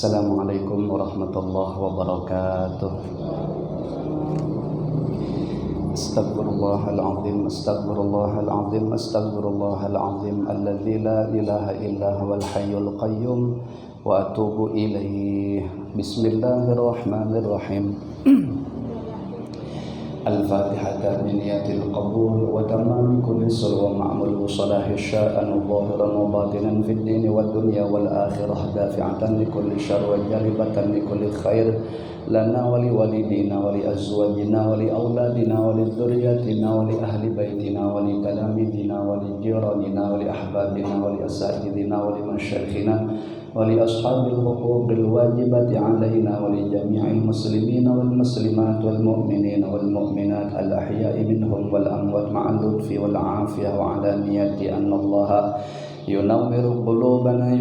Assalamualaikum warahmatullahi wabarakatuh. Astaghfirullahaladzim, astaghfirullahaladzim, astaghfirullahaladzim alladzi la ilaha illa huwal hayyul qayyum wa atubu ilaih. Bismillahirrahmanirrahim. Al-Fatihah biniyatil qabul wa tamam kulli sulwa ma'mul salahi sya'an zahiran wa batinan fid dini wad dunya wal akhirah dafi'atan li kulli syarr wa jalibatan li kulli khair lana wa li walidina wa li azwajina wa li auladina wa li dzurriyyatina wa li ahli baitina wa li talamidina wa li jiranina wa li ahbabina wa li asatidina wa li masyayikhina wa li ashabil huquqil wajibati alaina wa li jami'il muslimina wal muslimat wal mu'minina wal mu'minat al ahya'i minhum wal amwat ma'al lutfi wal afiyah wa ala niyati anna Allah yunawwiru qulubana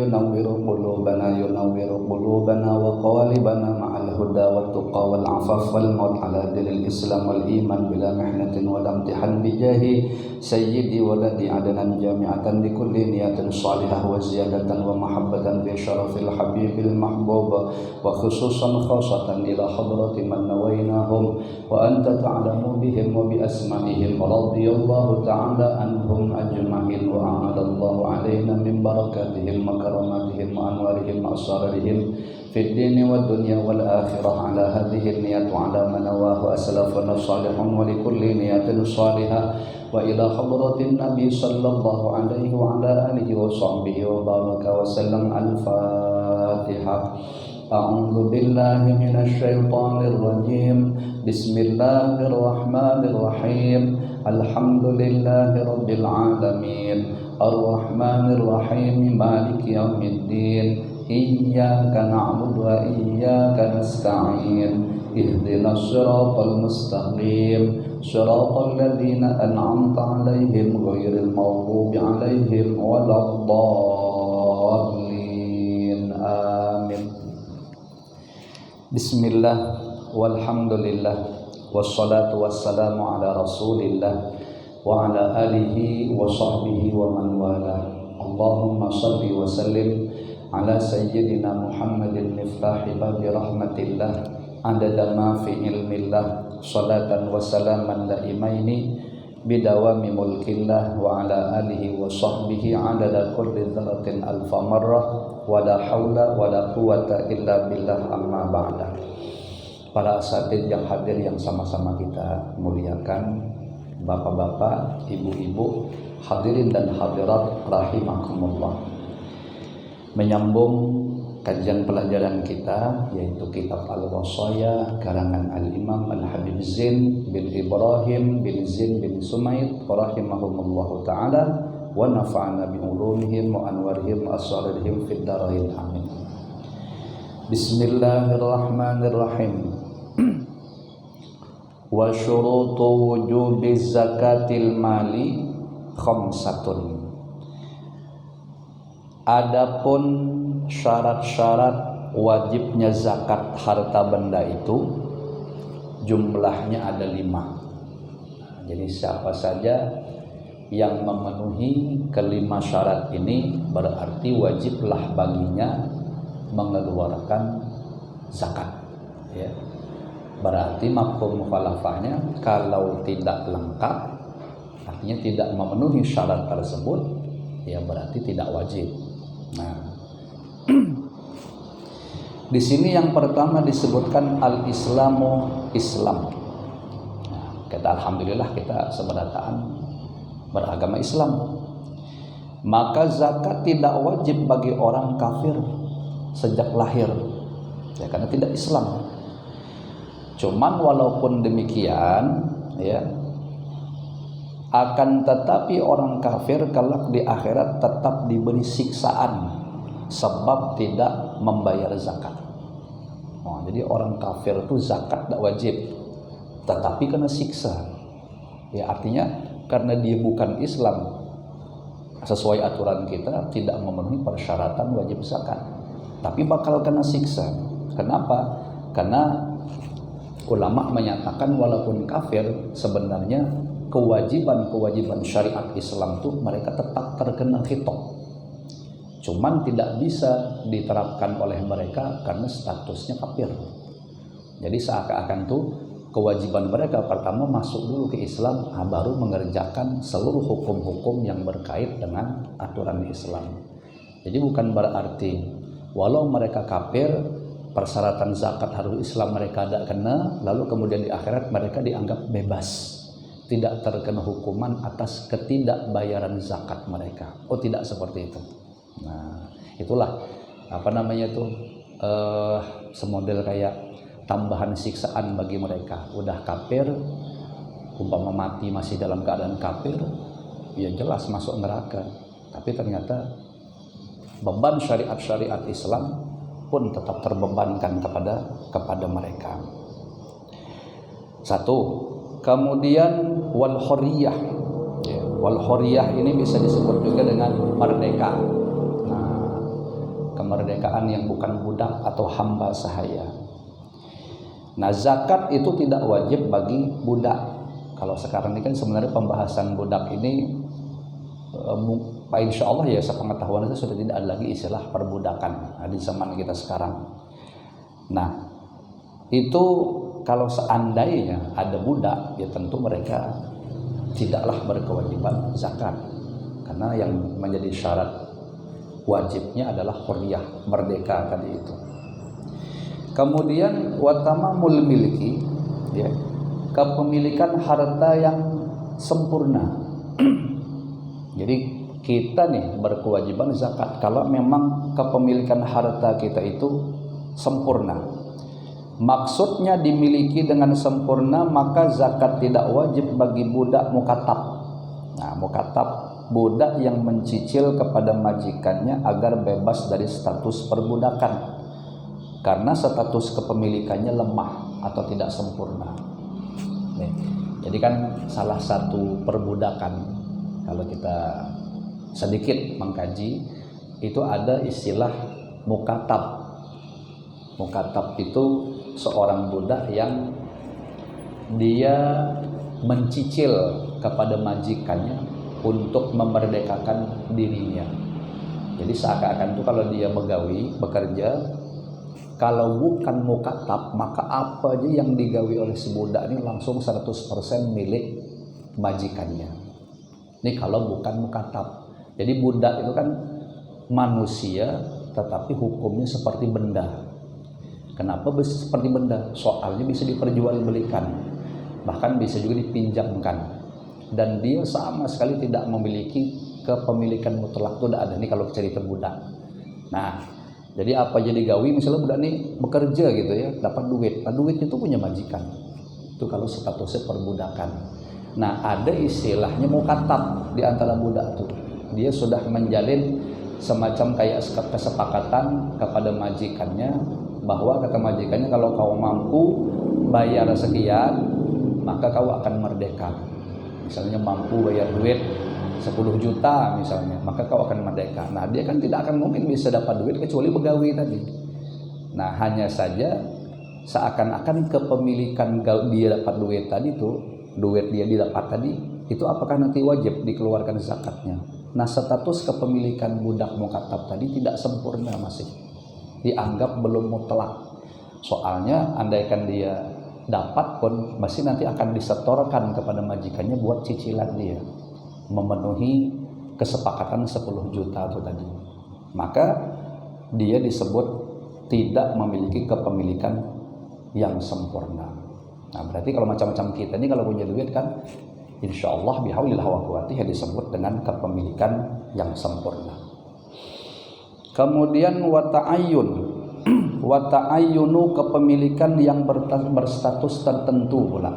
wa qalibana ma'al huda wat tuqa wal afaf wal maut ala dinil islam wal iman bila mihnatin wal imtihan bijahi sayyidi waladi adanan jami'atan li kulli niyatin salihah wa ziyadatan wa mahabbatan bi syarafil habibil mahbub wa khususan khasatan ila hadrati man nawainahum wa anta ta'lamu bihim wa bi asma'ihim radhiyallahu ta'ala anhum ajma'in wa a'adallahu alaina min barakatihim wa karamatihim wa anwarihim wa asrarihim fid dini wad dunya wal akhirah ala hadhihi niyat wa ala man nawahu aslafuna salihun wa li kulli niyatin salihah wa ila hadratin nabi sallallahu alaihi wa ala alihi wa sahbihi wa baraka wa sallam. Al-Fatihah. A'udzu billahi minasy syaithanir rajim. Bismillahirrahmanirrahim. Alhamdulillahi rabbil alamin. Ar-Rahmanir Rahim. Maliki yaumiddin. Iyyaka na'budu wa iyyaka nasta'in. Ihdinas siratal mustaqim. Siratal ladzina an'amta 'alaihim ghairil maghdubi 'alaihim waladdallin. Amin. Bismillah walhamdulillah wassalatu wassalamu ala Rasulillah wa ala alihi wa sahbihi wa man wala. Allahumma shalli wa sallim ala sayyidina Muhammadin miftahi babi rahmatillah adada ma fi ilmillah salatan wa salaman daimaini bidawami mulkillah wa ala alihi wa sahbihi adada kulli dzaratin alfa marrah wa la haula wa la quwata illa billah amma ba'da. Para asatidz yang hadir yang sama-sama kita muliakan, bapak-bapak, ibu-ibu, hadirin dan hadirat rahimakumullah. Menyambung kajian pelajaran kita yaitu kitab Al-Wasaya karangan Al-Imam Al-Habib Zain bin Ibrahim bin Zain bin Sumaid rahimahumullahu ta'ala wa nafa'ana bi ulumihim wa anwarihim wa asrarihim fid dharain amin. Bismillahirrahmanirrahim. Wa syurutu wujubi zakatil mali khamsatun. Adapun syarat-syarat wajibnya zakat harta benda itu jumlahnya ada 5. Jadi siapa saja yang memenuhi kelima syarat ini berarti wajiblah baginya mengeluarkan zakat, ya. Berarti mafhum mukhalafahnya kalau tidak lengkap, artinya tidak memenuhi syarat tersebut, ya berarti tidak wajib. Nah, di sini yang pertama disebutkan al-Islamu, Islam. Nah, kita alhamdulillah kita seberataan beragama Islam. Maka zakat tidak wajib bagi orang kafir sejak lahir, ya, karena tidak Islam. Cuman walaupun demikian, ya, akan tetapi orang kafir kelak di akhirat tetap diberi siksaan sebab tidak membayar zakat. Oh, jadi orang kafir itu zakat tidak wajib, tetapi kena siksa. Ya, artinya karena dia bukan Islam, sesuai aturan kita tidak memenuhi persyaratan wajib zakat, tapi bakal kena siksa. Kenapa? Karena ulama menyatakan walaupun kafir sebenarnya kewajiban syariat Islam itu mereka tetap terkena khitab. Cuman tidak bisa diterapkan oleh mereka karena statusnya kafir. Jadi seakan-akan tuh kewajiban mereka pertama masuk dulu ke Islam, baru mengerjakan seluruh hukum-hukum yang berkait dengan aturan Islam. Jadi bukan berarti walau mereka kafir, persyaratan zakat harus Islam mereka tidak kena, lalu kemudian di akhirat mereka dianggap bebas, tidak terkena hukuman atas ketidakbayaran zakat mereka. Oh, tidak seperti itu. Nah, itulah semodel kayak tambahan siksaan bagi mereka. Udah kafir, umpama mati masih dalam keadaan kafir, ya jelas masuk neraka. Tapi ternyata beban syariat-syariat Islam pun tetap terbebankan kepada mereka. Satu, kemudian wal hurriyah. Wal hurriyah ini bisa disebut juga dengan merdeka. Kemerdekaan yang bukan budak atau hamba sahaya. Nah, zakat itu tidak wajib bagi budak. Kalau sekarang ini kan sebenarnya pembahasan budak ini insya Allah ya sepengetahuan itu sudah tidak ada lagi istilah perbudakan di zaman kita sekarang. Nah, itu kalau seandainya ada budak, ya tentu mereka tidaklah berkewajiban zakat, karena yang menjadi syarat wajibnya adalah hurriyah, merdeka tadi itu. Kemudian watamamul milki, ya, kepemilikan harta yang sempurna. Jadi kita nih berkewajiban zakat kalau memang kepemilikan harta kita itu sempurna. Maksudnya dimiliki dengan sempurna, maka zakat tidak wajib bagi budak mukatab. Nah, mukatab budak yang mencicil kepada majikannya agar bebas dari status perbudakan, karena status kepemilikannya lemah atau tidak sempurna. Nih, jadi kan salah satu perbudakan, kalau kita sedikit mengkaji, itu ada istilah mukatab. Mukatab itu seorang budak yang dia mencicil kepada majikannya untuk memerdekakan dirinya. Jadi seakan-akan itu kalau dia bekerja, kalau bukan mukatab, maka apa aja yang digawi oleh si budak ini langsung 100% milik majikannya. Ini kalau bukan mukatab. Jadi budak itu kan manusia, tetapi hukumnya seperti benda. Kenapa bisa seperti benda? Soalnya bisa diperjualbelikan, bahkan bisa juga dipinjamkan. Dan dia sama sekali tidak memiliki kepemilikan mutlak, itu tidak ada. Ini kalau cerita budak. Nah, jadi apa jadi gawi, misalnya budak ini bekerja gitu ya, dapat duit. Nah, duit itu punya majikan. Itu kalau statusnya perbudakan. Nah, ada istilahnya mukatab di antara budak itu. Dia sudah menjalin semacam kayak kesepakatan kepada majikannya, bahwa kata majikannya kalau kau mampu bayar sekian, maka kau akan merdeka. Misalnya mampu bayar duit 10 juta misalnya, maka kau akan merdeka. Nah, dia kan tidak akan mungkin bisa dapat duit kecuali begawi tadi. Nah, hanya saja seakan-akan kepemilikan dia dapat duit tadi itu, duit dia didapat tadi, itu apakah nanti wajib dikeluarkan zakatnya? Nah, status kepemilikan budak mukatab tadi tidak sempurna, masih dianggap belum mutlak. Soalnya andaikan dia dapat pun masih nanti akan disetorkan kepada majikannya buat cicilan dia, memenuhi kesepakatan 10 juta itu tadi. Maka dia disebut tidak memiliki kepemilikan yang sempurna. Nah, berarti kalau macam-macam kita ini kalau punya duit kan, insya Allah bihaulillah wa quwwatihi disebut dengan kepemilikan yang sempurna. Kemudian wata'ayyunu kepemilikan yang berstatus tertentu pula.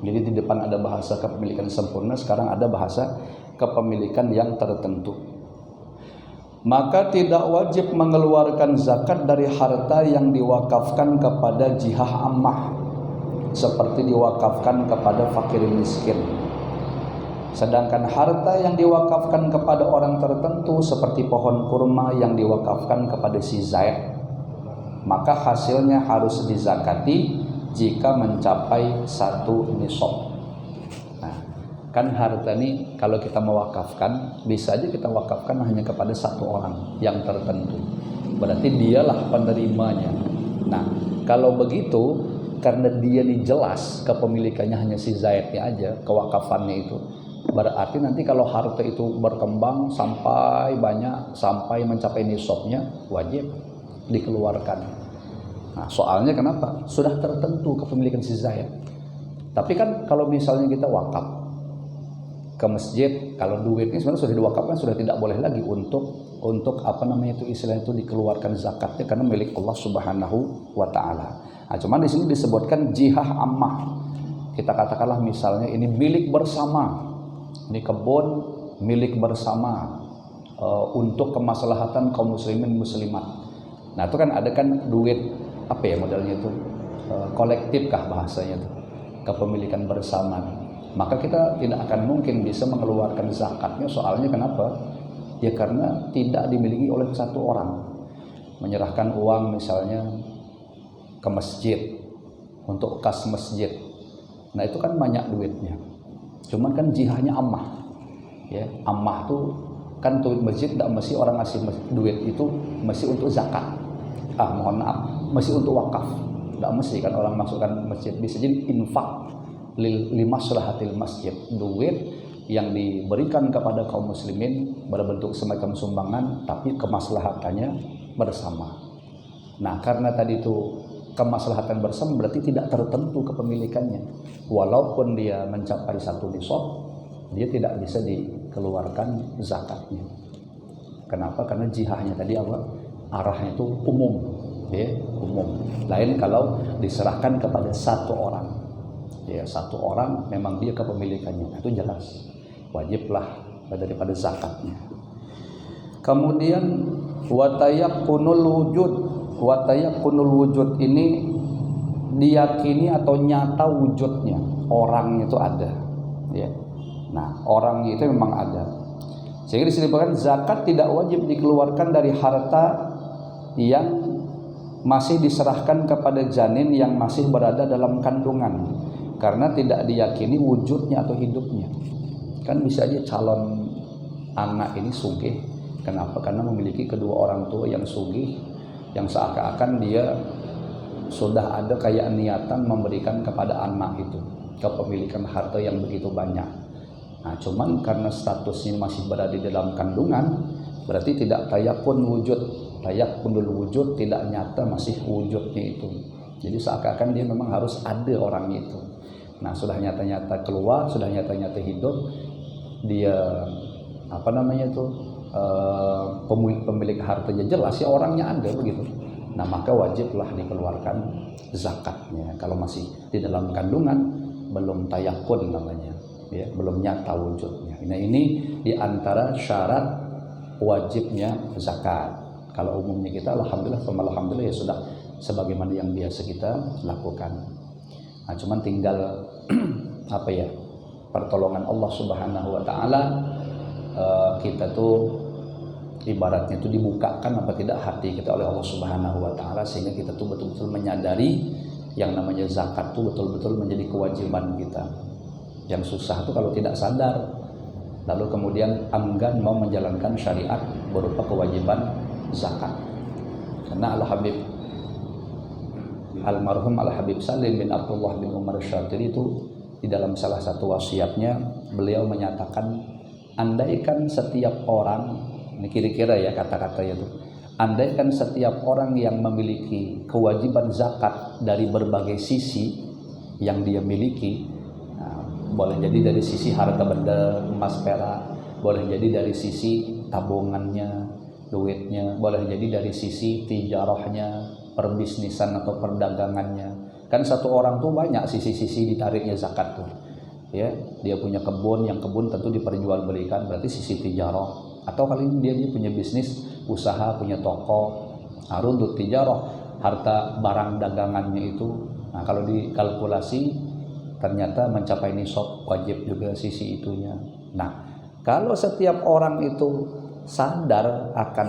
Jadi di depan ada bahasa kepemilikan sempurna, sekarang ada bahasa kepemilikan yang tertentu. Maka tidak wajib mengeluarkan zakat dari harta yang diwakafkan kepada jihah ammah, seperti diwakafkan kepada fakir miskin. Sedangkan harta yang diwakafkan kepada orang tertentu seperti pohon kurma yang diwakafkan kepada si Zaid, maka hasilnya harus dizakati jika mencapai 1 nisab. Nah, kan harta ini kalau kita mewakafkan, bisa aja kita wakafkan hanya kepada satu orang yang tertentu. Berarti dialah penerimanya. Nah, kalau begitu, karena dia nih jelas kepemilikannya hanya si Zaidnya aja, kewakafannya itu, berarti nanti kalau harta itu berkembang sampai banyak, sampai mencapai nisabnya, wajib dikeluarkan. Nah, soalnya kenapa? Sudah tertentu kepemilikan si Zaid. Tapi kan kalau misalnya kita wakaf ke masjid, kalau duit ini sebenarnya sudah diwakafkan, sudah tidak boleh lagi untuk apa namanya itu, istilah itu dikeluarkan zakatnya, karena milik Allah Subhanahu wa taala. Nah, cuman di sini disebutkan jihah ammah. Kita katakanlah misalnya ini milik bersama. Ini kebun milik bersama untuk kemaslahatan kaum muslimin muslimat. Nah, itu kan ada kan duit apa ya modelnya itu? Kolektif kah bahasanya itu? Kepemilikan bersama. Maka kita tidak akan mungkin bisa mengeluarkan zakatnya, soalnya kenapa? Ya karena tidak dimiliki oleh satu orang. Menyerahkan uang misalnya ke masjid untuk kas masjid. Nah, itu kan banyak duitnya. Cuman kan jihahnya ammah. Ya, ammah tuh kan duit masjid tidak mesti orang ngasih duit itu mesti untuk zakat. Mohon maaf, mesti untuk wakaf. Tidak mesti kan orang masukkan masjid, bisa jadi infak limaslahatil masjid, duit yang diberikan kepada kaum muslimin berbentuk semacam sumbangan tapi kemaslahatannya bersama. Nah, karena tadi itu kemaslahatan bersama berarti tidak tertentu kepemilikannya. Walaupun dia mencapai satu nisab, dia tidak bisa dikeluarkan zakatnya. Kenapa? Karena jihahnya tadi apa? Arahnya itu umum, ya, umum. Lain kalau diserahkan kepada satu orang. Ya, satu orang memang dia kepemilikannya, itu jelas wajiblah daripada zakatnya. Kemudian watayaqunul wujud ini diyakini atau nyata wujudnya, orang itu ada, ya. Nah, orang itu memang ada. Sehingga disebutkan zakat tidak wajib dikeluarkan dari harta yang masih diserahkan kepada janin yang masih berada dalam kandungan, karena tidak diyakini wujudnya atau hidupnya. Kan bisa aja calon anak ini sugih. Kenapa? Karena memiliki kedua orang tua yang sugih, yang seakan-akan dia sudah ada kayak niatan memberikan kepada anak itu kepemilikan harta yang begitu banyak. Nah, cuman karena statusnya masih berada di dalam kandungan, berarti tidak tayakun wujud, tayakunul wujud, tidak nyata masih wujudnya itu. Jadi seakan-akan dia memang harus ada orang itu. Nah, sudah nyata-nyata keluar, sudah nyata-nyata hidup, dia apa namanya itu pemilik hartanya jelas, ya orangnya ada begitu. Nah, maka wajiblah dikeluarkan zakatnya. Kalau masih di dalam kandungan, belum tayakun namanya, ya, belum nyata wujudnya. Nah, ini diantara syarat wajibnya zakat. Kalau umumnya kita alhamdulillah ya sudah sebagaimana yang biasa kita lakukan. Nah, cuman tinggal apa ya, pertolongan Allah Subhanahu wa taala, kita tuh ibaratnya tuh dibukakan apa tidak hati kita oleh Allah Subhanahu wa taala, sehingga kita tuh betul-betul menyadari yang namanya zakat tuh betul-betul menjadi kewajiban kita. Yang susah tuh kalau tidak sadar lalu kemudian enggan mau menjalankan syariat berupa kewajiban zakat. Karena Al-Habib Almarhum Al-Habib Salim bin Abdullah bin Umar Syatiri itu di dalam salah satu wasiatnya beliau menyatakan, andaikan setiap orang, ini kira-kira ya kata-katanya itu, andaikan setiap orang yang memiliki kewajiban zakat dari berbagai sisi yang dia miliki, nah, boleh jadi dari sisi harta benda emas perak, boleh jadi dari sisi tabungannya, duitnya, boleh jadi dari sisi tijarahnya, perbisnisan atau perdagangannya. Kan satu orang tuh banyak sisi-sisi ditariknya zakat tuh. Ya, dia punya kebun, yang kebun tentu diperjualbelikan, berarti sisi tijarah. Atau kali ini dia punya bisnis, usaha, punya toko, rundut tijarah, harta barang dagangannya itu. Nah, kalau dikalkulasi ternyata mencapai nisab, wajib juga sisi itunya. Nah, kalau setiap orang itu sadar akan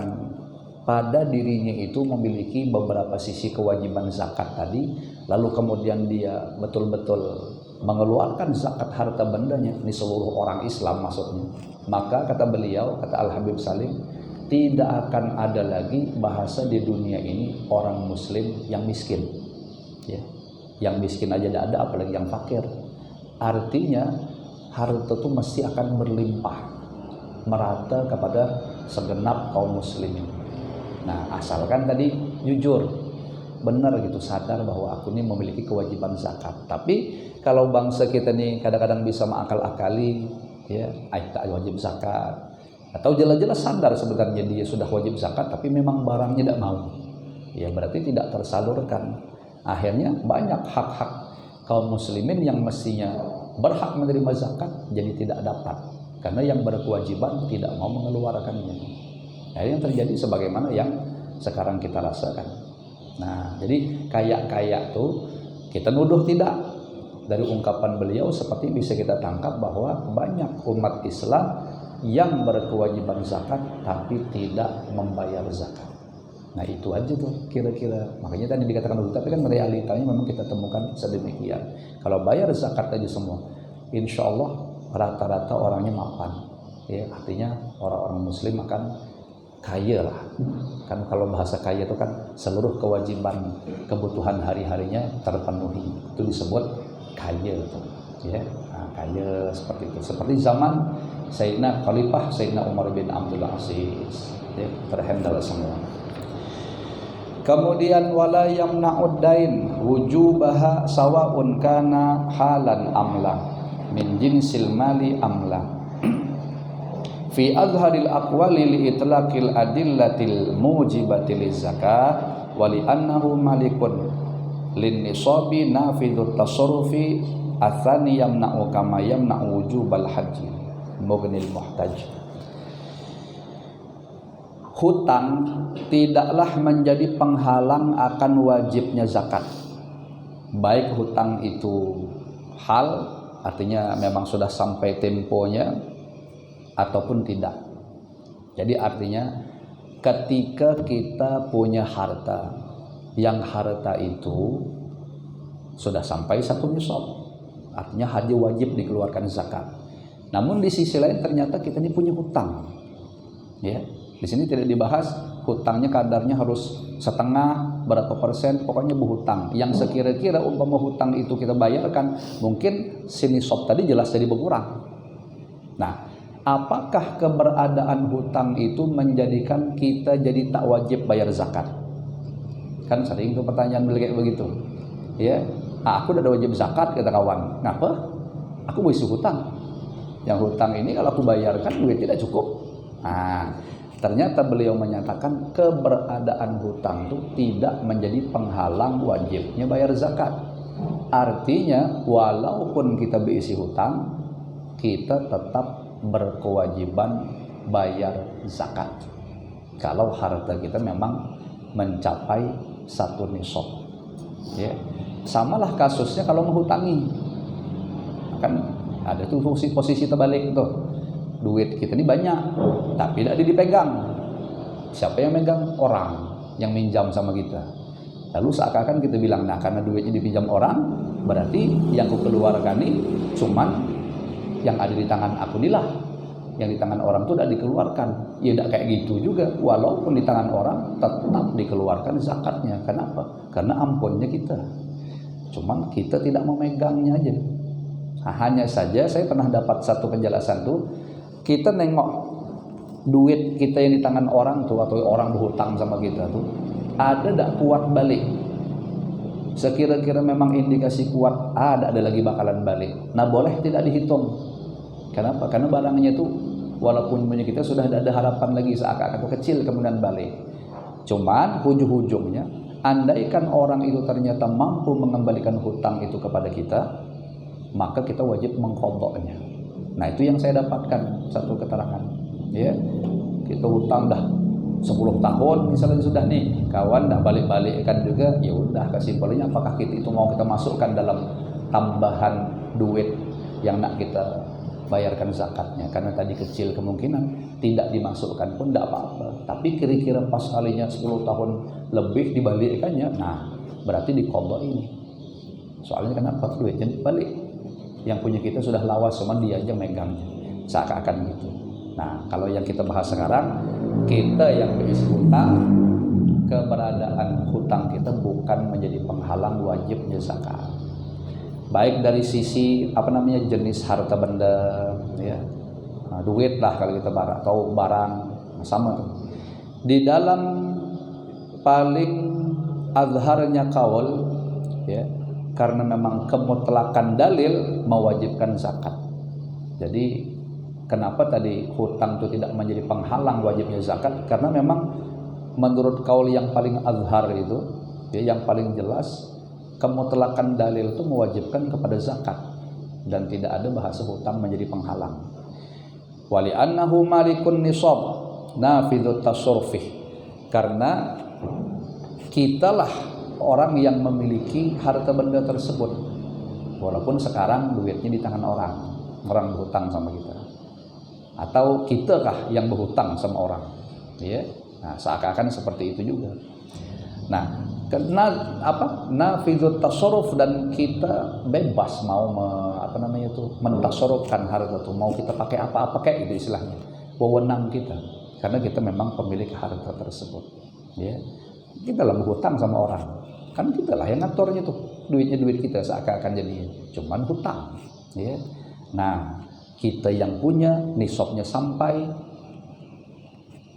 pada dirinya itu memiliki beberapa sisi kewajiban zakat tadi, lalu kemudian dia betul-betul mengeluarkan zakat harta bendanya, ini seluruh orang Islam maksudnya, maka kata beliau, kata Al-Habib Salim, tidak akan ada lagi bahasa di dunia ini orang muslim yang miskin, ya. Yang miskin aja tidak ada, apalagi yang fakir. Artinya harta itu mesti akan berlimpah, merata kepada segenap kaum muslimin. Nah, asalkan tadi jujur, benar gitu, sadar bahwa aku ini memiliki kewajiban zakat. Tapi kalau bangsa kita nih kadang-kadang bisa mengakal-akali, ya, tak wajib zakat, atau jelas-jelas sadar sebenarnya dia sudah wajib zakat, tapi memang barangnya tidak mau, ya berarti tidak tersalurkan. Akhirnya banyak hak-hak kaum muslimin yang mestinya berhak menerima zakat jadi tidak dapat, karena yang berkewajiban tidak mau mengeluarkannya. Nah, yang terjadi sebagaimana yang sekarang kita rasakan. Nah, jadi kayak tuh kita nuduh tidak. Dari ungkapan beliau seperti bisa kita tangkap bahwa banyak umat Islam yang berkewajiban zakat tapi tidak membayar zakat. Nah, itu aja tuh kira-kira. Makanya tadi dikatakan dulu, tapi kan realitanya memang kita temukan sedemikian. Kalau bayar zakat aja semua, insya Allah rata-rata orangnya mapan, ya, artinya orang-orang muslim akan kaya lah. Kan kalau bahasa kaya itu kan seluruh kewajiban kebutuhan hari-harinya terpenuhi, itu disebut kaya itu, ya. Nah, kaya seperti itu, seperti zaman Sayyidina Khalifah Sayyidina Umar bin Abdul Aziz, ya, terhandle semua. Kemudian wala yamna'ud dain wujubaha sawaun kana halan amla min jinsil mali amla fi adharil aqwali li itlaqil adillatil mujibatil zakat wa li annahu malikun lin nisabi nafidut tasarrufi atsani yamna'u kama yamna'u wujubal haji mughnil muhtaj. Hutang tidaklah menjadi penghalang akan wajibnya zakat, baik hutang itu hal, artinya memang sudah sampai temponya, ataupun tidak. Jadi artinya ketika kita punya harta, yang harta itu sudah sampai satu nisab, artinya haji wajib dikeluarkan zakat. Namun di sisi lain ternyata kita ini punya hutang, ya. Di sini tidak dibahas hutangnya kadarnya harus setengah berapa persen, pokoknya berhutang yang sekira-kira umpama hutang itu kita bayarkan, mungkin sinisab tadi jelas jadi berkurang. Nah, apakah keberadaan hutang itu menjadikan kita jadi tak wajib bayar zakat? Kan sering tuh pertanyaan kayak begitu, ya. Aku udah ada wajib zakat, kata kawan. Ngapa? Aku berisi hutang. Yang hutang ini kalau aku bayarkan duit tidak cukup. Nah, ternyata beliau menyatakan keberadaan hutang itu tidak menjadi penghalang wajibnya bayar zakat. Artinya walaupun kita berisi hutang, kita tetap berkewajiban bayar zakat kalau harta kita memang mencapai satu nisab, ya. Samalah kasusnya kalau menghutangi, kan ada tuh posisi terbalik tuh. Duit kita ini banyak tapi tidak dipegang. Siapa yang megang? Orang yang minjam sama kita. Lalu seakan-akan kita bilang, nah karena duitnya dipinjam orang, berarti yang aku keluarkan ini cuman yang ada di tangan aku inilah, yang di tangan orang itu tidak dikeluarkan. Ya tidak kayak gitu juga, walaupun di tangan orang tetap dikeluarkan zakatnya. Kenapa? Karena ampunnya kita, cuman kita tidak memegangnya aja. Nah, hanya saja saya pernah dapat satu penjelasan tuh, kita nengok duit kita yang di tangan orang tuh, atau orang berhutang sama kita tuh, ada tidak kuat balik. Sekira-kira memang indikasi kuat, ada lagi bakalan balik. Nah, boleh tidak dihitung. Kenapa? Karena barangnya itu walaupun punya kita sudah ada harapan lagi seakan-akan itu kecil kemudian balik. Cuman ujung-ujungnya, andaikan orang itu ternyata mampu mengembalikan hutang itu kepada kita, maka kita wajib mengqadha'nya. Nah, itu yang saya dapatkan satu keterangan, ya. Kita hutang dah 10 tahun misalnya sudah nih, kawan dah balik-balikkan juga, ya udah kesimpulannya apakah kita itu mau kita masukkan dalam tambahan duit yang nak kita bayarkan zakatnya, karena tadi kecil kemungkinan tidak dimasukkan pun tidak apa-apa. Tapi kira-kira pas kalinya 10 tahun lebih dibalikkannya, nah berarti diqadha ini. Soalnya kenapa? Duitnya balik. yang punya kita sudah lawas, cuman dia aja megangnya, seakan-akan gitu. Nah, kalau yang kita bahas sekarang, kita yang berisi hutang, keberadaan hutang kita bukan menjadi penghalang wajibnya zakat. Baik dari sisi jenis harta benda, ya, duit lah kalau kita barang atau barang sama tuh. Di dalam paling azharnya kaul, ya, karena memang kemutlakan dalil mewajibkan zakat. Jadi kenapa tadi hutang itu tidak menjadi penghalang wajibnya zakat? Karena memang menurut kaul yang paling azhar itu, ya, yang paling jelas, kemutlakan dalil itu mewajibkan kepada zakat dan tidak ada bahasa hutang menjadi penghalang. Wali annahu malikun nisab nafidut tasarrufih, karena kitalah orang yang memiliki harta benda tersebut, walaupun sekarang duitnya di tangan orang berhutang sama kita, atau kitakah yang berhutang sama orang, ya. Nah, seakan-akan seperti itu juga. Nah, karena nafidut tasarruf, dan kita bebas mau mentasarrufkan harta itu, mau kita pakai apa kayak itu istilahnya, wewenang kita, karena kita memang pemilik harta tersebut, ya. Kita lah berhutang sama orang, kan kita lah yang ngaturnya tuh, duitnya duit kita seakan-akan jadi cuman hutang, ya. Nah, kita yang punya nisabnya sampai,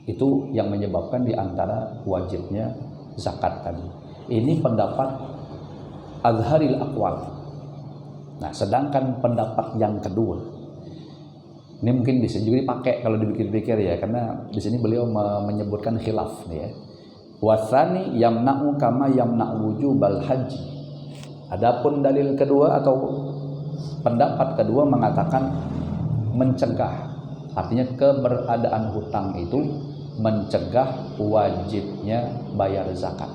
itu yang menyebabkan diantara wajibnya zakat tadi. Ini pendapat azharil aqwal. Nah, sedangkan pendapat yang kedua, ini mungkin bisa juga dipakai kalau dipikir-pikir, ya, karena di sini beliau menyebutkan khilaf, ya. Wasani yamna'u kama yamna'u wujubal haji. Adapun dalil kedua atau pendapat kedua mengatakan mencegah, artinya keberadaan hutang itu mencegah wajibnya bayar zakat.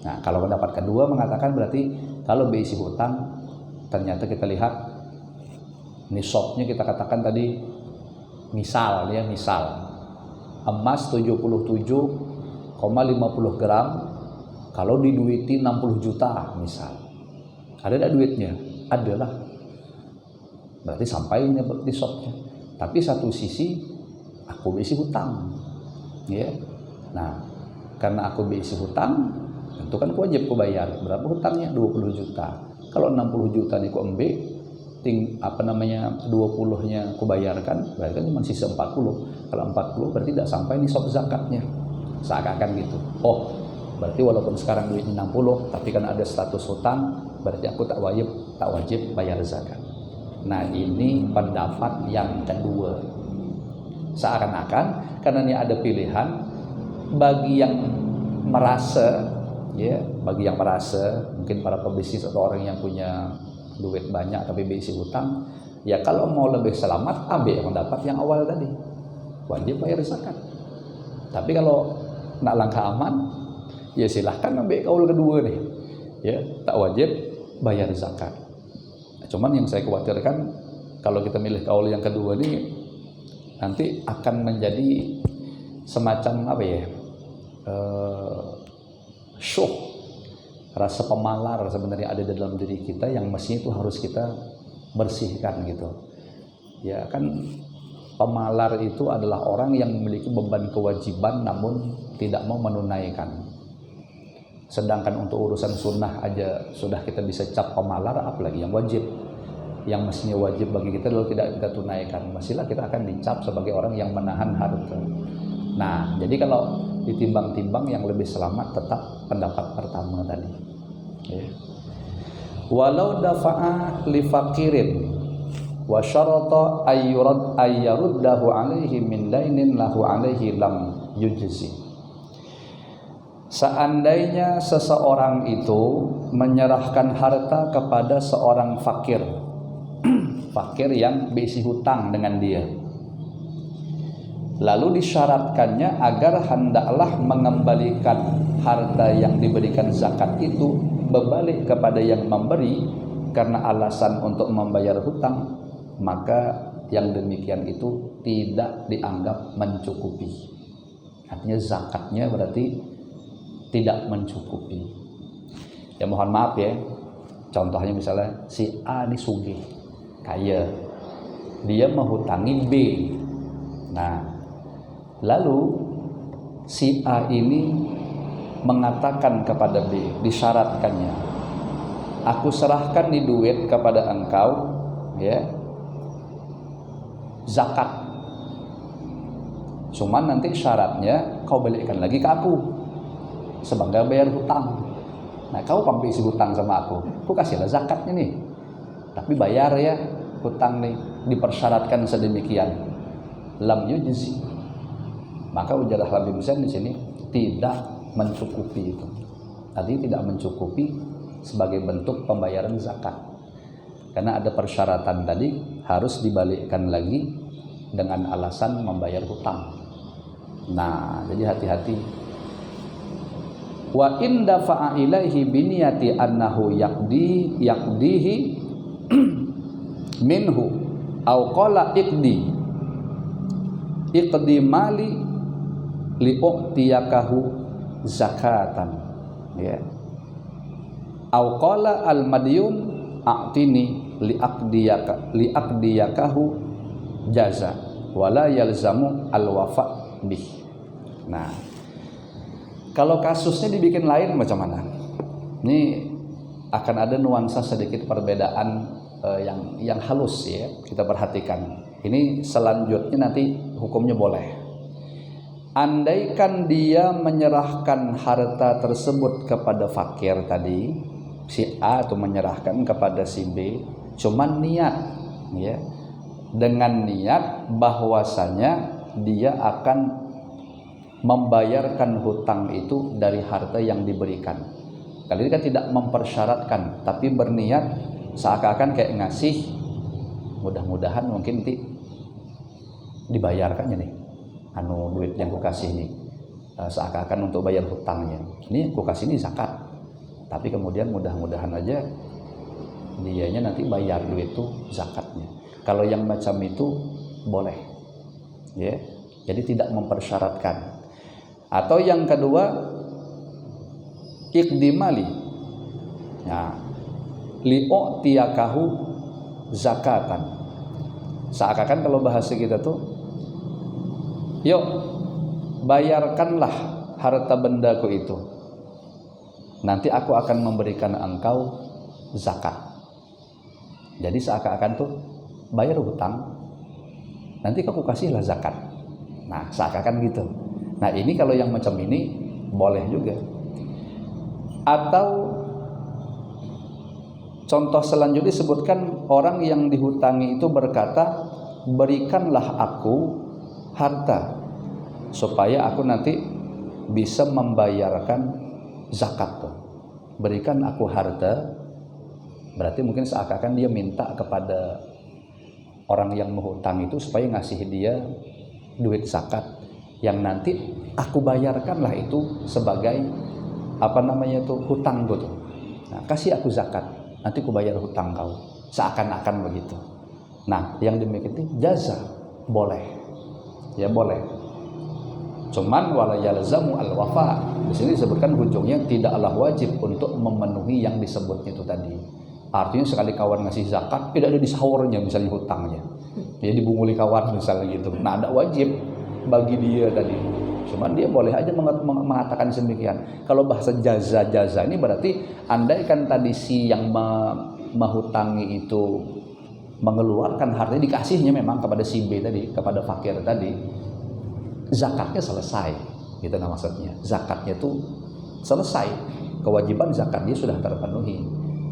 Nah, kalau pendapat kedua mengatakan berarti kalau berisi hutang, ternyata kita lihat nisabnya, kita katakan tadi misal emas 77,50 gram, kalau diduiti 60 juta misal, ada enggak duitnya? Ada lah, berarti sampai nisabnya. Tapi satu sisi aku berisi hutang, ya. Nah, karena aku berisi hutang, tentu kan wajib ku bayar. Berapa hutangnya? 20 juta. Kalau 60 juta nih ku ambil, 20-nya ku bayarkan, berarti kan cuma sisa 40. Kalau 40 berarti tidak sampai nisab zakatnya. Seakan-akan gitu. Oh, berarti walaupun sekarang duitnya 60, tapi kan ada status hutang, berarti aku tak wajib bayar zakat. Nah, ini pendapat yang kedua. Seakan-akan karena ini ada pilihan bagi yang merasa, ya, mungkin para pebisnis atau orang yang punya duit banyak tapi berisi hutang, ya kalau mau lebih selamat ambil pendapat yang awal tadi, wajib bayar zakat. Tapi kalau nak langkah aman, ya silahkan ambil kaul kedua nih, ya, tak wajib bayar zakat. Cuman yang saya khawatirkan kalau kita milih kaul yang kedua nih, nanti akan menjadi semacam syuh, rasa pemalar sebenarnya ada di dalam diri kita yang mestinya itu harus kita bersihkan gitu. Ya kan, pemalar itu adalah orang yang memiliki beban kewajiban namun tidak mau menunaikan. Sedangkan untuk urusan sunnah aja sudah kita bisa cap pemalar, apalagi yang wajib. Yang mestinya wajib bagi kita lalu tidak kita tunaikan, mestilah kita akan dicap sebagai orang yang menahan harta. Nah, jadi kalau ditimbang-timbang yang lebih selamat tetap pendapat pertama tadi, ya. Walau dafa'a li faqirin wa syarata ayyaruddahu alaihi min dainin lahu alaihi lam yujzi. Seandainya seseorang itu menyerahkan harta kepada seorang fakir yang berisi hutang dengan dia, lalu disyaratkannya agar hendaklah mengembalikan harta yang diberikan zakat itu berbalik kepada yang memberi karena alasan untuk membayar hutang, maka yang demikian itu tidak dianggap mencukupi. Artinya zakatnya berarti tidak mencukupi. Ya mohon maaf ya, Contohnya misalnya si A ini sugih, kaya, dia menghutangi B. Nah, lalu si A ini mengatakan kepada B, disyaratkannya, aku serahkan nih duit kepada engkau, ya, zakat. Cuman nanti syaratnya kau balikkan lagi ke aku sebagai bayar hutang. Nah, kau pampi isi hutang sama aku kasihlah zakatnya nih. Tapi bayar ya hutang nih, dipersyaratkan sedemikian. Lam yujzi. Maka ujarah Habib Zain di sini tidak mencukupi itu. Tadi tidak mencukupi sebagai bentuk pembayaran zakat. Karena ada persyaratan tadi harus dibalikkan lagi dengan alasan membayar hutang. Nah, jadi hati-hati. Wa in dafa'a ilaihi biniyati annahu yaqdihi minhu au qala iqdi mali li'u'tiyakahu zakatan, ya, au qala al madyun a'tini li'aqdiyakahu jaza wala yalzamu al wafa bih. Nah, kalau kasusnya dibikin lain macam mana? Ini akan ada nuansa sedikit perbedaan yang halus, ya, kita perhatikan. Ini selanjutnya nanti hukumnya boleh. Andaikan dia menyerahkan harta tersebut kepada fakir tadi, si A atau menyerahkan kepada si B, cuman niat, ya, dengan niat bahwasanya dia akan membayarkan hutang itu dari harta yang diberikan. Kali ini kan tidak mempersyaratkan, tapi berniat seakan-akan kayak ngasih, mudah-mudahan mungkin dibayarkannya nih, duit yang ku kasih nih, seakan-akan untuk bayar hutangnya. Ini ku kasih ini zakat, tapi kemudian mudah-mudahan aja dianya nanti bayar duit itu zakatnya. Kalau yang macam itu boleh, ya, jadi tidak mempersyaratkan. Atau yang kedua, iqdimali, ya, li'u'tiyakahu zakatan. Seakan-akan kalau bahasa kita tuh, yuk bayarkanlah harta bendaku itu, nanti aku akan memberikan engkau zakat. Jadi seakan-akan tuh bayar hutang, nanti aku kasihlah zakat. Nah, seakan-akan gitu. Nah, ini kalau yang macam ini boleh juga. Atau contoh selanjutnya disebutkan orang yang dihutangi itu berkata, berikanlah aku harta supaya aku nanti bisa membayarkan zakat tuh. Berikan aku harta, berarti mungkin seakan-akan dia minta kepada orang yang menghutang itu supaya ngasih dia duit zakat yang nanti aku bayarkanlah itu sebagai hutang gue tuh. Nah, kasih aku zakat, nanti aku bayar hutang kau, seakan-akan begitu. Nah, yang demikian itu jaza, boleh, ya boleh. Cuman wala yalzamu al wafa. Di sini disebutkan ujungnya tidaklah wajib untuk memenuhi yang disebutnya itu tadi. Artinya sekali kawan ngasih zakat tidak ada di sahurnya misalnya hutangnya, ya dibunguli kawan misalnya gitu. Nah, ada wajib bagi dia tadi. Cuman dia boleh aja mengatakan demikian. Kalau bahasa jaza ini berarti andaikan tadi si yang menghutangi itu mengeluarkan hartanya, dikasihnya memang kepada si B tadi, kepada fakir tadi, zakatnya selesai, gitu nah maksudnya. Zakatnya itu selesai, kewajiban zakat dia sudah terpenuhi.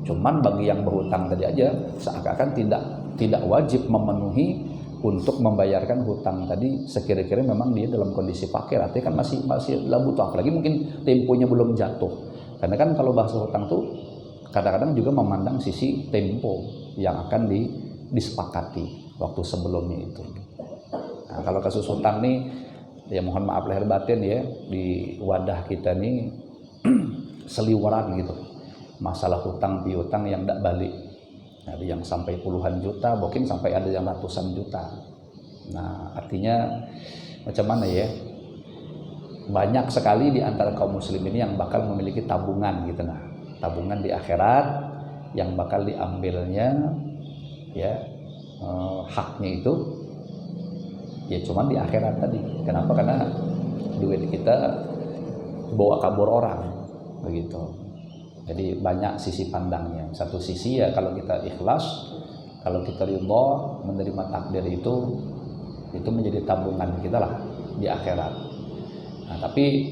Cuman bagi yang berhutang tadi aja seakan-akan tidak wajib memenuhi untuk membayarkan hutang tadi, sekira-kira memang dia dalam kondisi fakir, artinya kan masih butuh, apalagi mungkin temponya belum jatuh. Karena kan kalau bahasa hutang tuh kadang-kadang juga memandang sisi tempo yang akan disepakati waktu sebelumnya itu. Nah, kalau kasus hutang nih, ya mohon maaf lahir batin ya, di wadah kita nih seliweran gitu, masalah hutang piutang yang tidak balik. Ada yang sampai puluhan juta, mungkin sampai ada yang ratusan juta. Nah, artinya macam mana ya? Banyak sekali di antara kaum muslim ini yang bakal memiliki tabungan gitu nah. Tabungan di akhirat yang bakal diambilnya ya haknya itu ya cuman di akhirat tadi. Kenapa? Karena duit kita bawa kabur orang begitu. Jadi banyak sisi pandangnya. Satu sisi ya kalau kita ikhlas, kalau kita ridha menerima takdir itu menjadi tabungan kita lah di akhirat. Nah, tapi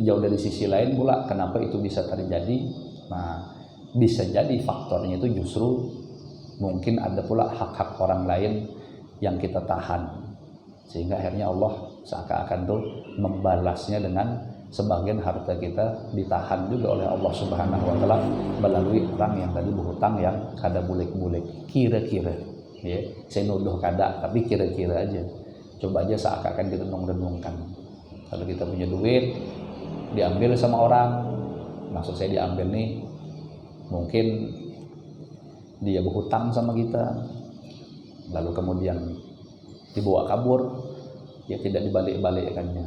jauh dari sisi lain pula kenapa itu bisa terjadi? Nah, bisa jadi faktornya itu justru mungkin ada pula hak-hak orang lain yang kita tahan, sehingga akhirnya Allah seakan-akan tuh membalasnya dengan sebagian harta kita ditahan juga oleh Allah Subhanahu wa taala melalui orang yang tadi berhutang yang kada bulik-bulik. Kira-kira ya, saya nuduh kada, tapi kira-kira aja. Coba aja seakan-akan direnung-renungkan. Kalau kita punya duit diambil sama orang, maksud saya diambil nih mungkin dia berhutang sama kita, lalu kemudian dibawa kabur, ya tidak dibalik-balikkannya.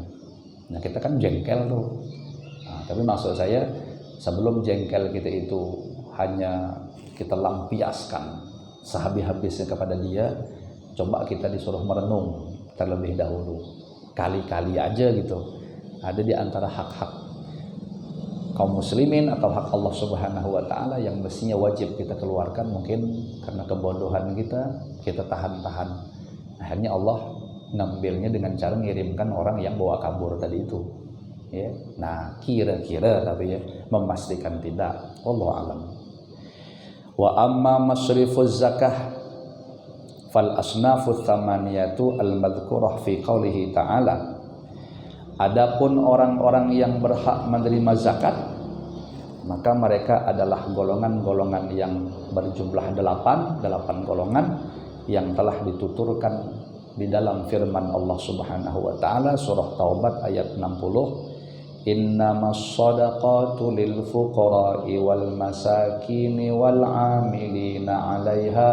Nah kita kan jengkel tuh. Nah, tapi maksud saya sebelum jengkel kita itu hanya kita lampiaskan sehabis-habisnya kepada dia, coba kita disuruh merenung terlebih dahulu. Kali-kali aja gitu. Ada di antara hak-hak kaum muslimin atau hak Allah Subhanahu wa taala yang mestinya wajib kita keluarkan, mungkin karena kebodohan kita tahan-tahan. Akhirnya Allah ngambilnya dengan cara mengirimkan orang yang bawa kabur tadi itu. Ya. Nah, kira-kira tapi ya memastikan tidak. Wallahu alam. Wa amma masrifuz zakah fal asnafu tsamaniyatu al-madhkurah fi qoulihi ta'ala. Adapun orang-orang yang berhak menerima zakat, maka mereka adalah golongan-golongan yang berjumlah 8 golongan yang telah dituturkan di dalam firman Allah Subhanahu wa taala surah Taubat ayat 60. Innamas shadaqatu lil fuqara'i wal masakini wal 'amilina 'alaiha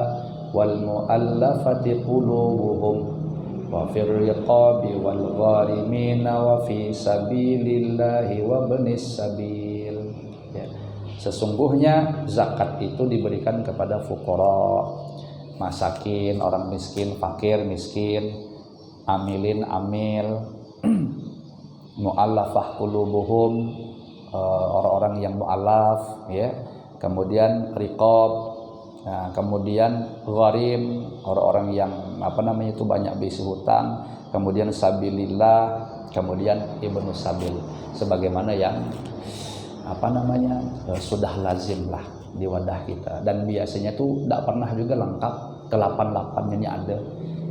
wal mu'allafati qulubuhum wa fir riqabi wal gharimina wa fi sabilillahi wa ibnis sabil. Ya. Sesungguhnya zakat itu diberikan kepada fuqara, masakin, orang miskin, fakir, miskin, amilin, amil, mu'allafah qulubuhum, orang-orang yang mu'allaf, ya. Kemudian riqab, nah, kemudian gharim, orang-orang yang itu banyak bisi hutang, kemudian sabilillah, kemudian ibnu sabil, sebagaimana yang sudah lazim lah di wadah kita. Dan biasanya tuh tidak pernah juga lengkap, ke-8 ini ada,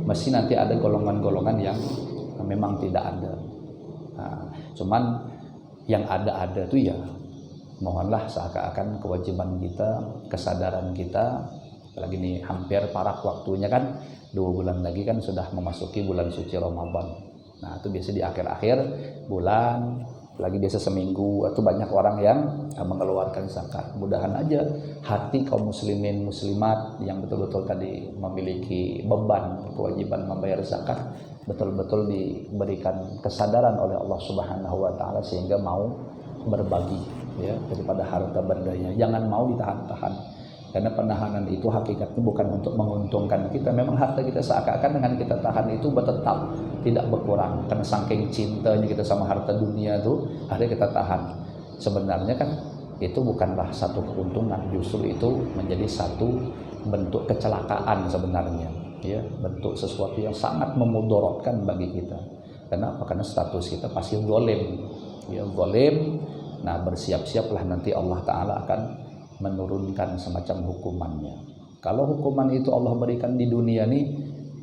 mesti nanti ada golongan-golongan yang memang tidak ada. Nah, cuman yang ada tuh ya mohonlah seakan-akan kewajiban kita, kesadaran kita, apalagi ini hampir parak waktunya kan, 2 bulan lagi kan sudah memasuki bulan suci Ramadan. Nah itu biasa di akhir-akhir bulan, lagi biasa seminggu, atau banyak orang yang mengeluarkan zakat. Mudahan aja hati kaum muslimin muslimat yang betul-betul tadi memiliki beban kewajiban membayar zakat betul-betul diberikan kesadaran oleh Allah Subhanahu wa taala sehingga mau berbagi ya daripada harta bendanya. Jangan mau ditahan-tahan. Karena penahanan itu hakikatnya bukan untuk menguntungkan kita. Memang harta kita seakan-akan dengan kita tahan itu tetap tidak berkurang. Karena saking cintanya kita sama harta dunia itu, akhirnya kita tahan. Sebenarnya kan itu bukanlah satu keuntungan, justru itu menjadi satu bentuk kecelakaan sebenarnya. Ya, bentuk sesuatu yang sangat memudorotkan bagi kita. Kenapa? Karena status kita pasti zalim. Ya, zalim. Nah, bersiap-siaplah nanti Allah Ta'ala akan menurunkan semacam hukumannya. Kalau hukuman itu Allah berikan di dunia nih,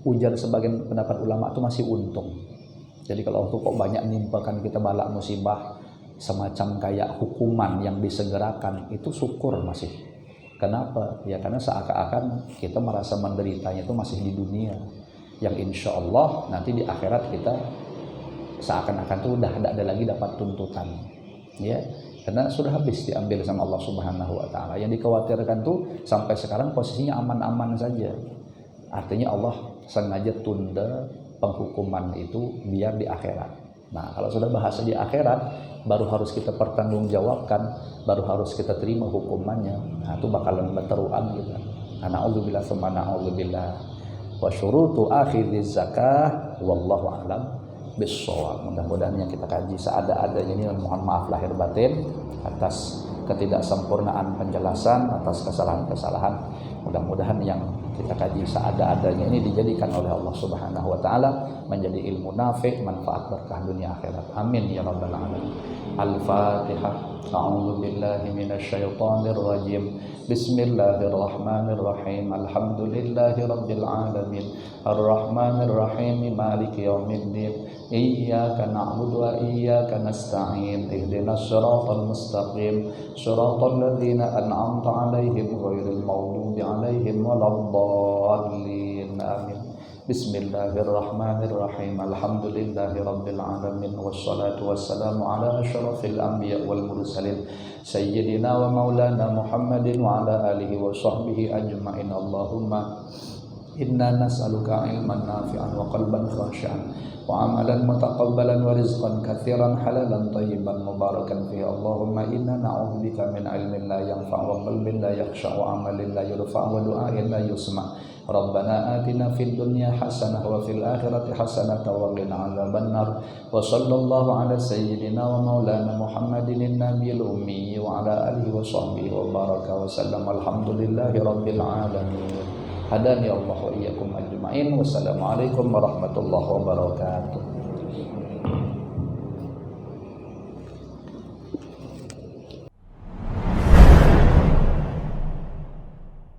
ujar sebagian pendapat ulama itu masih untung. Jadi kalau Allah kok banyak nimpakan kita bala musibah semacam kayak hukuman yang disegerakan, itu syukur masih. Kenapa? Ya karena seakan-akan kita merasa menderitanya itu masih di dunia, yang insya Allah nanti di akhirat kita seakan-akan tuh udah tidak ada lagi dapat tuntutan. Ya. Karena sudah habis diambil sama Allah Subhanahu wa taala. Yang dikhawatirkan tuh sampai sekarang posisinya aman-aman saja. Artinya Allah sengaja tunda penghukuman itu biar di akhirat. Nah, kalau sudah bahasa di akhirat, baru harus kita pertanggungjawabkan, baru harus kita terima hukumannya. Nah, itu bakalan berteruan gitu. Na'udzubillah tsumma na'udzubillah. Wa syurutu akhidiz zakah wallahu a'lam bissawab. Mudah-mudahan yang kita kaji seada-adanya ini, mohon maaf lahir batin atas ketidaksempurnaan penjelasan, atas kesalahan-kesalahan. Mudah-mudahan yang kita kaji seada-adanya ini dijadikan oleh Allah Subhanahu wa taala menjadi ilmu nafi', manfaat berkah dunia akhirat. Amin ya rabbal alamin. Al-Fatihah. A'udzu billahi minasyaitonir rajim. Bismillahirrahmanirrahim. Alhamdulillahi rabbil alamin. Arrahmanir rahim. Maliki yaumiddin. Iyyaka na'budu wa iyyaka nasta'in. Ihdinas siratal mustaqim. Siratal ladzina an'amta 'alaihim ghairil maghdubi 'alaihim waladdallin. Amin. Bismillahirrahmanirrahim. Alhamdulillahi rabbil alamin. Wassalatu wassalamu ala asyrafil anbiya wal mursalin sayyidina wa maulana Muhammadin wa ala alihi wa sahbihi ajma'in. Allahumma inna nas'aluka ilman nafi'an wa qalban khashi'an wa amalan mutaqabbalan wa rizqan katsiran halalan tayyiban mubarakan fihi. Allahumma inna na'udzubika min ilmin la yanfa' wa qalbin la yakhsha' wa amalin la yurfa' wa du'ain la yusma'. Rabbana atina fid dunya hasanah wa fil akhirati hasanah wa qina adzabannar. Wa sallallahu ala sayyidina wa maulana Muhammadin nabiyil ummi wa ala alihi wa sahbihi wa baraka wa sallam. Alhamdulillahi rabbil alamin. Hadani Allah wa iyyakum ajma'in. Wassalamualaikum warahmatullahi wabarakatuh.